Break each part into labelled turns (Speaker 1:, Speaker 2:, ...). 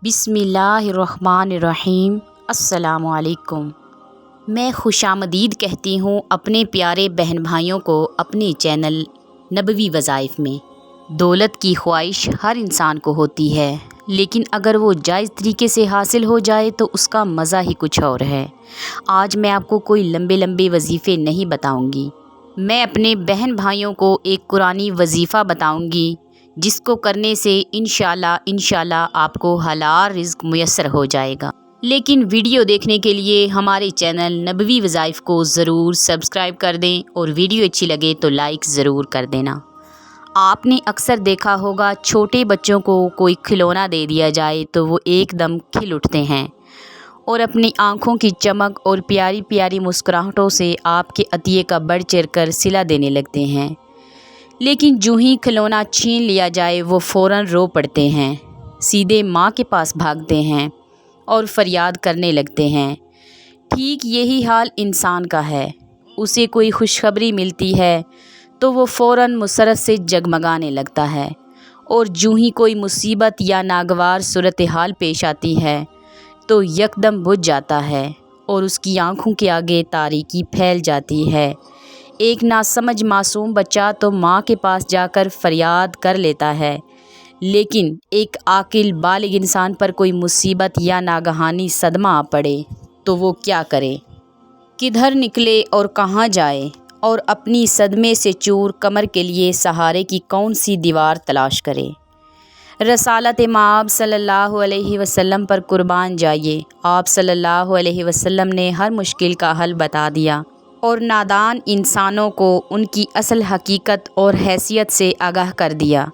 Speaker 1: बिस्मिल्लाहिर्रहमानिर्रहीम। अस्सलामु अलैकुम। मैं खुशामदीद कहती हूँ अपने प्यारे बहन भाइयों को अपने चैनल नबवी वज़ाइफ में। दौलत की ख्वाहिश हर इंसान को होती है, लेकिन अगर वो जायज़ तरीके से हासिल हो जाए तो उसका मज़ा ही कुछ और है। आज मैं आपको कोई लंबे लंबे वजीफ़े नहीं बताऊँगी। मैं अपने बहन भाइयों को एक कुरानी वजीफ़ा बताऊँगी जिसको करने से इंशाल्लाह आपको हलाल रिज़्क मुयस्सर हो जाएगा। लेकिन वीडियो देखने के लिए हमारे चैनल नबवी वज़ाइफ को ज़रूर सब्सक्राइब कर दें और वीडियो अच्छी लगे तो लाइक ज़रूर कर देना। आपने अक्सर देखा होगा छोटे बच्चों को कोई खिलौना दे दिया जाए तो वो एकदम खिल उठते हैं और अपनी आँखों की चमक और प्यारी प्यारी मुस्कुराहटों से आपके अतिये का बढ़ चढ़ कर सिला देने लगते हैं। लेकिन जो ही खिलौना छीन लिया जाए वो फ़ौरन रो पड़ते हैं, सीधे माँ के पास भागते हैं और फरियाद करने लगते हैं। ठीक यही हाल इंसान का है। उसे कोई खुशखबरी मिलती है तो वो फ़ौरन मुसरत से जगमगाने लगता है और जो ही कोई मुसीबत या नागवार सूरत हाल पेश आती है तो यकदम बुझ जाता है और उसकी आँखों के आगे तारीकी फैल जाती है। एक नासमझ मासूम बच्चा तो माँ के पास जाकर फरियाद कर लेता है, लेकिन एक आकिल बालिग इंसान पर कोई मुसीबत या नागहानी सदमा आ पड़े तो वो क्या करे, किधर निकले और कहाँ जाए, और अपनी सदमे से चूर कमर के लिए सहारे की कौन सी दीवार तलाश करे। रसालत माब सल्लल्लाहु अलैहि वसल्लम पर कुर्बान जाइए। आप सल्लल्लाहु अलैहि वसल्लम ने हर मुश्किल का हल बता दिया और नादान इंसानों को उनकी असल हकीकत और हैसियत से आगाह कर दिया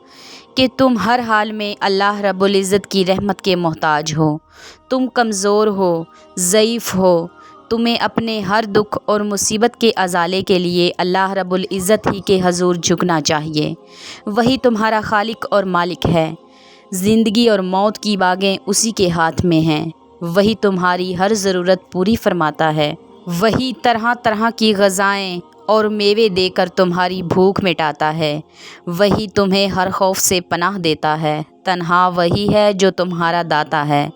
Speaker 1: कि तुम हर हाल में अल्लाह रब्बुल इज़्ज़त की रहमत के मोहताज हो। तुम कमज़ोर हो, ज़ईफ़ हो। तुम्हें अपने हर दुख और मुसीबत के अज़ाले के लिए अल्लाह रब्बुल इज़्ज़त ही के हज़ूर झुकना चाहिए। वही तुम्हारा खालिक और मालिक है। ज़िंदगी और मौत की बागें उसी के हाथ में हैं। वही तुम्हारी हर ज़रूरत पूरी फरमाता है। वही तरह तरह की ग़िज़ाएँ और मेवे देकर तुम्हारी भूख मिटाता है। वही तुम्हें हर खौफ से पनाह देता है। तन्हा वही है जो तुम्हारा दाता है।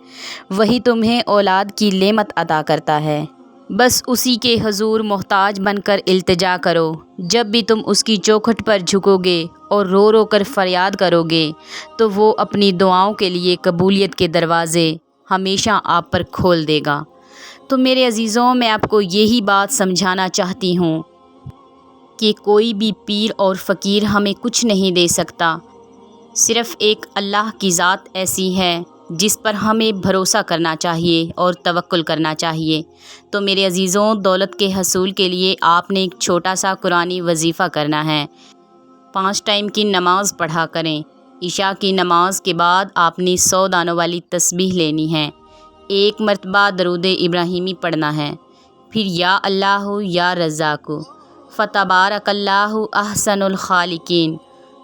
Speaker 1: वही तुम्हें औलाद की नेमत अता करता है। बस उसी के हजूर मोहताज बनकर इल्तिजा करो। जब भी तुम उसकी चौखट पर झुकोगे और रो रो कर फरियाद करोगे तो वो अपनी दुआओं के लिए कबूलियत के दरवाज़े हमेशा आप पर खोल देगा। तो मेरे अज़ीज़ों, मैं आपको यही बात समझाना चाहती हूँ कि कोई भी पीर और फ़कीर हमें कुछ नहीं दे सकता। सिर्फ़ एक अल्लाह की ज़ात ऐसी है जिस पर हमें भरोसा करना चाहिए और तवक्कुल करना चाहिए। तो मेरे अज़ीज़ों, दौलत के हसूल के लिए आपने एक छोटा सा कुरानी वजीफ़ा करना है। 5 टाइम की नमाज़ पढ़ा करें। इशा की नमाज के बाद आपने 100 दानों वाली तस्बीह लेनी है। 1 मरतबा दरूद इब्राहिमी पढ़ना है। फिर या अल्लाह या रज़ाक़ु फ़तबारकल्लाहु अहसनुल ख़ालिकीन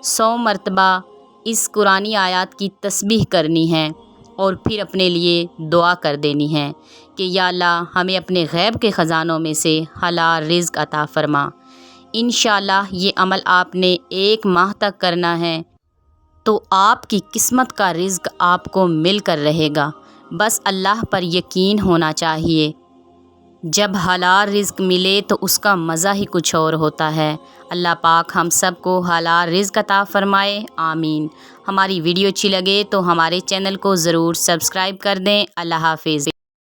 Speaker 1: 100 मरतबा इस कुरानी आयत की तस्बीह करनी है और फिर अपने लिए दुआ कर देनी है कि या अल्लाह हमें अपने गैब के ख़ज़ानों में से हलाल रिज़्क अता फ़रमा। इंशाअल्लाह ये अमल आपने 1 माह तक करना है तो आपकी किस्मत का रिज़्क आपको मिल कर रहेगा। बस अल्लाह पर यकीन होना चाहिए। जब हलाल रिज़्क मिले तो उसका मज़ा ही कुछ और होता है। अल्लाह पाक हम सब को हलाल रिज़्क अता फ़रमाए, आमीन। हमारी वीडियो अच्छी लगे तो हमारे चैनल को ज़रूर सब्सक्राइब कर दें। अल्लाह हाफ़िज़।